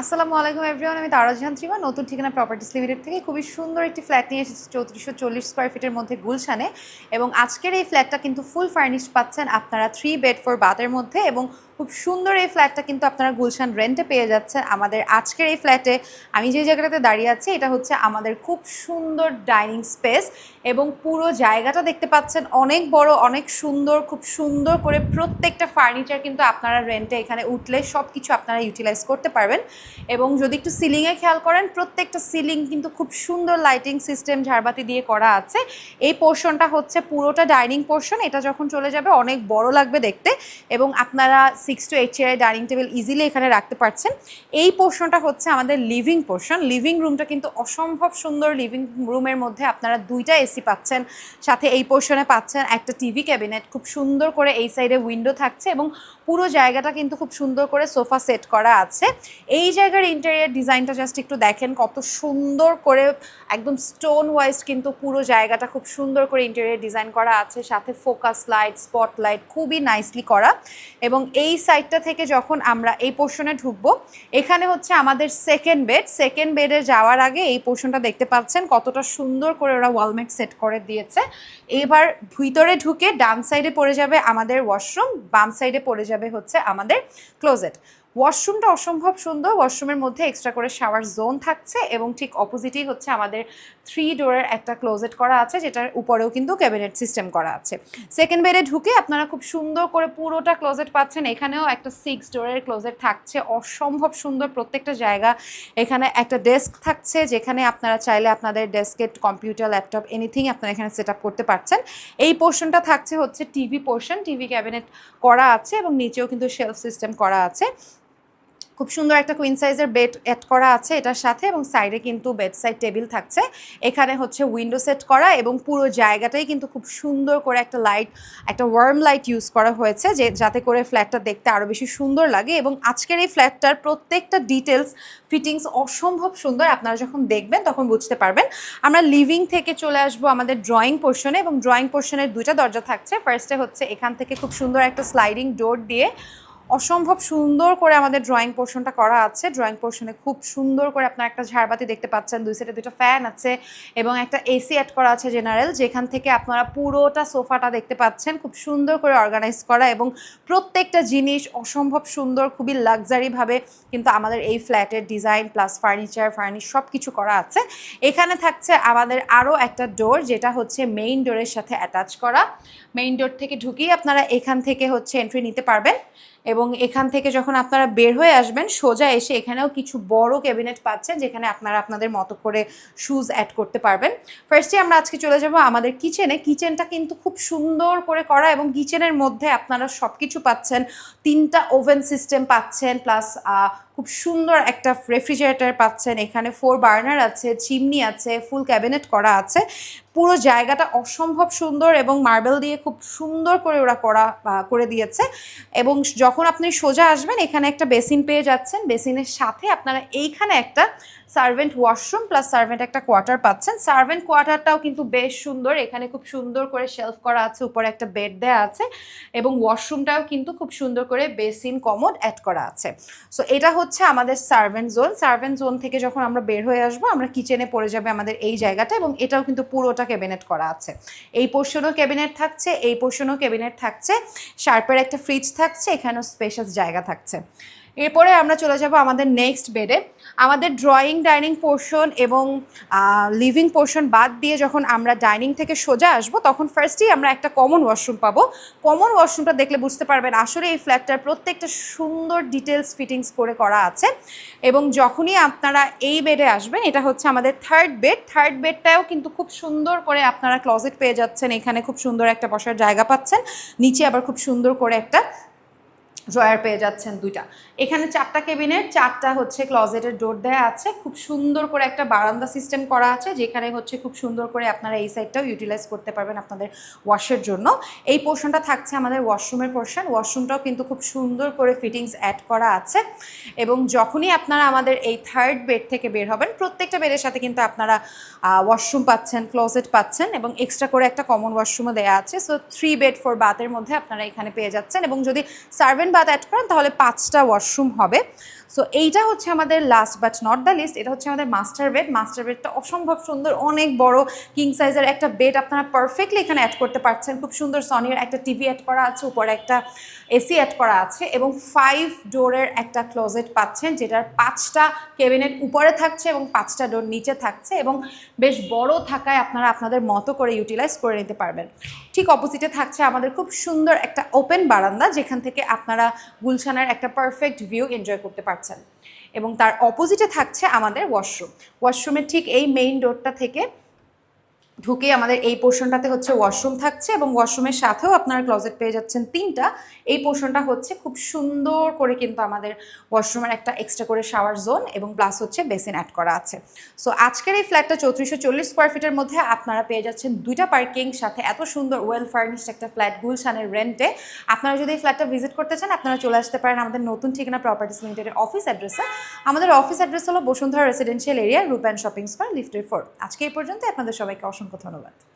আসসালামু আলাইকুম এভরিওয়ান, আমি তারা জাহান ত্রিমা নতুন ঠিকানা প্রপার্টিস লিমিটেড থেকে খুবই সুন্দর একটি ফ্ল্যাট নিয়ে এসেছি 3440 স্কোয়ার ফিটের মধ্যে গুলশানে। এবং আজকের এই ফ্ল্যাটটা কিন্তু ফুল ফার্নিশ পাচ্ছেন আপনারা 3 বেড 4 বাথের মধ্যে, এবং খুব সুন্দর এই ফ্ল্যাটটা কিন্তু আপনারা গুলশান রেন্টে পেয়ে যাচ্ছেন। আমাদের আজকের এই ফ্ল্যাটে আমি যে জায়গাটাতে দাঁড়িয়ে আছি এটা হচ্ছে আমাদের খুব সুন্দর ডাইনিং স্পেস, এবং পুরো জায়গাটা দেখতে পাচ্ছেন অনেক বড়, অনেক সুন্দর, খুব সুন্দর করে প্রত্যেকটা ফার্নিচার কিন্তু আপনারা রেন্টে এখানে উঠলে সব কিছু আপনারা ইউটিলাইজ করতে পারবেন। এবং যদি একটু সিলিংয়ে খেয়াল করেন, প্রত্যেকটা সিলিং কিন্তু খুব সুন্দর লাইটিং সিস্টেম ঝাড়বাতি দিয়ে করা আছে। এই পোর্শনটা হচ্ছে পুরোটা ডাইনিং পোর্শন, এটা যখন চলে যাবে অনেক বড় লাগবে দেখতে, এবং আপনারা 6 to 8 চেয়ারের ডাইনিং টেবিল ইজিলি এখানে রাখতে পারছেন। এই পোর্শনটা হচ্ছে আমাদের লিভিং পোর্শন। লিভিং রুমটা কিন্তু অসম্ভব সুন্দর। লিভিং রুমের মধ্যে আপনারা 2টা এসি পাচ্ছেন, সাথে এই পোর্শনে পাচ্ছেন একটা টিভি ক্যাবিনেট, খুব সুন্দর করে এই সাইডে উইন্ডো থাকছে, এবং পুরো জায়গাটা কিন্তু খুব সুন্দর করে সোফা সেট করা আছে। এই জায়গার ইন্টেরিয়ার ডিজাইনটা জাস্ট একটু দেখেন, কত সুন্দর করে একদম স্টোন ওয়াইজ কিন্তু পুরো জায়গাটা খুব সুন্দর করে ইন্টেরিয়ার ডিজাইন করা আছে, সাথে ফোকাস লাইট, স্পট লাইট খুবই নাইসলি করা। এবং এই সাইডটা থেকে যখন আমরা এই পোর্শনে ঢুকবো, এখানে হচ্ছে আমাদের সেকেন্ড বেড। সেকেন্ড বেডে যাওয়ার আগে এই পোর্শনটা দেখতে পাচ্ছেন কতটা সুন্দর করে ওরা ওয়ালমেট সেট করে দিয়েছে। এবার ভিতরে ঢুকে ডান সাইডে পড়ে যাবে আমাদের ওয়াশরুম, বাম সাইডে পড়ে যাবে হচ্ছে আমাদের ক্লোজেট। ওয়াশরুমটা অসম্ভব সুন্দর। ওয়াশরুমের মধ্যে এক্সট্রা করে শাওয়ার জোন থাকছে, এবং ঠিক অপোজিটেই হচ্ছে আমাদের 3 ডোরের একটা ক্লোজেট করা আছে, যেটার উপরেও কিন্তু ক্যাবিনেট সিস্টেম করা আছে। সেকেন্ড বেডে ঢুকে আপনারা খুব সুন্দর করে পুরোটা ক্লোজেট পাচ্ছেন। এখানেও একটা 6 ডোরের ক্লোজেট থাকছে, অসম্ভব সুন্দর প্রত্যেকটা জায়গা। এখানে একটা ডেস্ক থাকছে, যেখানে আপনারা চাইলে আপনাদের ডেস্কে কম্পিউটার, ল্যাপটপ, এনিথিং আপনারা এখানে সেট আপ করতে পারছেন। এই পোর্শনটা থাকছে হচ্ছে টিভি পোর্শন, টিভি ক্যাবিনেট করা আছে, এবং নিচেও কিন্তু শেলফ সিস্টেম করা আছে। খুব সুন্দর একটা কুইন সাইজের বেড অ্যাড করা আছে এটার সাথে, এবং সাইডে কিন্তু বেড সাইড টেবিল থাকছে। এখানে হচ্ছে উইন্ডো সেট করা, এবং পুরো জায়গাটাই কিন্তু খুব সুন্দর করে একটা লাইট, একটা ওয়ার্ম লাইট ইউজ করা হয়েছে, যাতে করে ফ্ল্যাটটা দেখতে আরও বেশি সুন্দর লাগে। এবং আজকের এই ফ্ল্যাটটার প্রত্যেকটা ডিটেলস, ফিটিংস অসম্ভব সুন্দর। আপনারা যখন দেখবেন তখন বুঝতে পারবেন। আমরা লিভিং থেকে চলে আসবো আমাদের ড্রয়িং পোর্শনে, এবং ড্রয়িং পোর্শনের 2টা দরজা থাকছে। ফার্স্টে হচ্ছে এখান থেকে খুব সুন্দর একটা স্লাইডিং ডোর দিয়ে অসম্ভব সুন্দর করে আমাদের ড্রয়িং পোর্শনটা করা আছে। ড্রয়িং পোর্শনে খুব সুন্দর করে আপনারা একটা ঝাড়বাতি দেখতে পাচ্ছেন, 2 সাইডে 2টা ফ্যান আছে, এবং একটা এসি অ্যাড করা আছে জেনারেল, যেখান থেকে আপনারা পুরোটা সোফাটা দেখতে পাচ্ছেন। খুব সুন্দর করে অর্গানাইজ করা, এবং প্রত্যেকটা জিনিস অসম্ভব সুন্দর, খুবই লাক্সারিভাবে কিন্তু আমাদের এই ফ্ল্যাটের ডিজাইন প্লাস ফার্নিচার, ফার্নিশ সব কিছু করা আছে। এখানে থাকছে আমাদের আরও একটা ডোর, যেটা হচ্ছে মেইন ডোরের সাথে অ্যাটাচ করা। মেইন ডোর থেকে ঢুকিয়ে আপনারা এখান থেকে হচ্ছে এন্ট্রি নিতে পারবেন, এবং এখান থেকে যখন আপনারা বের হয়ে আসবেন সোজা এসে এখানেও কিছু বড় ক্যাবিনেট পাচ্ছেন, যেখানে আপনারা আপনাদের মতো করে শুজ অ্যাড করতে পারবেন। ফার্স্টে আমরা আজকে চলে যাব আমাদের কিচেনে। কিচেনটা কিন্তু খুব সুন্দর করে করা, এবং কিচেনের মধ্যে আপনারা সব কিছু পাচ্ছেন। 3টা ওভেন সিস্টেম পাচ্ছেন, প্লাস খুব সুন্দর একটা রেফ্রিজারেটর পাচ্ছেন। এখানে 4 বার্নার আছে, চিমনি আছে, ফুল ক্যাবিনেট করা আছে। পুরো জায়গাটা অসম্ভব সুন্দর, এবং মার্বেল দিয়ে খুব সুন্দর করে ওরা করে দিয়েছে। এবং যখন আপনি সোজা আসবেন এখানে একটা বেসিন পেয়ে যাচ্ছেন। বেসিনের সাথে আপনারা এইখানে একটা সার্ভেন্ট ওয়াশরুম প্লাস সার্ভেন্ট একটা কোয়ার্টার পাচ্ছেন। সার্ভেন্ট কোয়ার্টারটাও কিন্তু বেশ সুন্দর। এখানে খুব সুন্দর করে শেলফ করা আছে, উপরে একটা বেড দেওয়া আছে, এবং ওয়াশরুমটাও কিন্তু খুব সুন্দর করে বেসিন কমোড অ্যাড করা আছে। সো এটা হচ্ছে আমাদের সার্ভেন্ট জোন। সার্ভেন্ট জোন থেকে যখন আমরা বের হয়ে আসবো, আমরা কিচেনে পড়ে যাবে আমাদের এই জায়গাটা, এবং এটাও কিন্তু পুরোটা ক্যাবিনেট করা আছে। এই পোর্শনও ক্যাবিনেট থাকছে, এই পোর্শনও ক্যাবিনেট থাকছে, শার্পের একটা ফ্রিজ থাকছে, এখানেও স্পেশাস জায়গা থাকছে। এরপরে আমরা চলে যাব আমাদের নেক্সট বেডে। আমাদের ড্রয়িং, ডাইনিং পোর্শন এবং লিভিং পোর্শন বাদ দিয়ে যখন আমরা ডাইনিং থেকে সোজা আসবো, তখন ফার্স্টেই আমরা একটা কমন ওয়াশরুম পাবো। কমন ওয়াশরুমটা দেখলে বুঝতে পারবেন আসলে এই ফ্ল্যাটটার প্রত্যেকটা সুন্দর ডিটেলস ফিটিংস করে করা আছে। এবং যখনই আপনারা এই বেডে আসবেন, এটা হচ্ছে আমাদের থার্ড বেড। থার্ড বেডটাও কিন্তু খুব সুন্দর করে আপনারা ক্লজেট পেয়ে যাচ্ছেন। এখানে খুব সুন্দর একটা বসার জায়গা পাচ্ছেন, নিচে আবার খুব সুন্দর করে একটা ড্রয়ার পেয়ে যাচ্ছেন 2টা। এখানে 4টা ক্যাবিনেট, 4টা হচ্ছে ক্লজেটের ডোর দেওয়া আছে। খুব সুন্দর করে একটা বারান্দা সিস্টেম করা আছে, যেখানে হচ্ছে খুব সুন্দর করে আপনারা এই সাইডটাও ইউটিলাইজ করতে পারবেন আপনাদের ওয়াশের জন্য। এই পোর্শনটা থাকছে আমাদের ওয়াশরুমের পোর্শন। ওয়াশরুমটাও কিন্তু খুব সুন্দর করে ফিটিংস অ্যাড করা আছে। এবং যখনই আপনারা আমাদের এই থার্ড বেড থেকে বের হবেন, প্রত্যেকটা বেডের সাথে কিন্তু আপনারা ওয়াশরুম পাচ্ছেন, ক্লোজেট পাচ্ছেন, এবং এক্সট্রা করে একটা কমন ওয়াশরুমও দেওয়া আছে। সো 3 বেড 4 বাথের মধ্যে আপনারা এখানে পেয়ে যাচ্ছেন। এবং যদি সার্ভেন্ট বাথ অ্যাড করেন তাহলে 5টা ওয়াশরুম হবে। সো এইটা হচ্ছে আমাদের last but not the least, এটা হচ্ছে আমাদের মাস্টার বেড। মাস্টার বেডটা অসম্ভব সুন্দর, অনেক বড় কিং সাইজের একটা বেড আপনারা পারফেক্টলি এখানে অ্যাড করতে পারছেন। খুব সুন্দর সনির একটা টিভি অ্যাড করা আছে, উপরে একটা এসি অ্যাড করা আছে এবং 5 ডোরের একটা ক্লোজেট পাচ্ছেন, যেটার 5টা ক্যাবিনেট উপরে থাকছে এবং 5টা ডোর নিচে থাকছে এবং বেশ বড় থাকায় আপনারা আপনাদের মতো করে ইউটিলাইজ করে নিতে পারবেন। ঠিক অপোজিটে থাকছে আমাদের খুব সুন্দর একটা ওপেন বারান্দা, যেখান থেকে আপনারা গুলশানের একটা পারফেক্ট ভিউ এনজয় করতে পারছেন। এবং তার অপোজিটে থাকছে আমাদের ওয়াশরুম। ওয়াশরুমের ঠিক এই মেইন ডোরটা থেকে ঢুকে আমাদের এই পোর্শনটাতে হচ্ছে ওয়াশরুম থাকছে এবং ওয়াশরুমের সাথেও আপনারা ক্লোজেট পেয়ে যাচ্ছেন 3টা। এই পোর্শনটা হচ্ছে খুব সুন্দর করে কিন্তু আমাদের ওয়াশরুমের একটা এক্সট্রা করে শাওয়ার জোন এবং প্লাস হচ্ছে বেসিন অ্যাড করা আছে। সো আজকের এই ফ্ল্যাটটা 3440 স্কোয়ার ফিটের মধ্যে আপনারা পেয়ে যাচ্ছেন 2টা পার্কিং, সাথে এত সুন্দর ওয়েল ফার্নিশড একটা ফ্ল্যাট গুলশানের রেন্টে। আপনারা যদি এই ফ্ল্যাটটা ভিজিট করতে চান, আপনারা চলে আসতে পারেন আমাদের নতুন ঠিকানা প্রপার্টিস লিমিটেডের অফিস অ্যাড্রেসে। আমাদের অফিস অ্যাড্রেস হলো বসুন্ধরা রেসিডেন্সিয়াল এরিয়া, রূপায়ণ শপিং স্কোয়ার, লিফটের 4। আজকে এই পর্যন্ত, আপনাদের সবাইকে অসংখ্য ধন্যবাদ।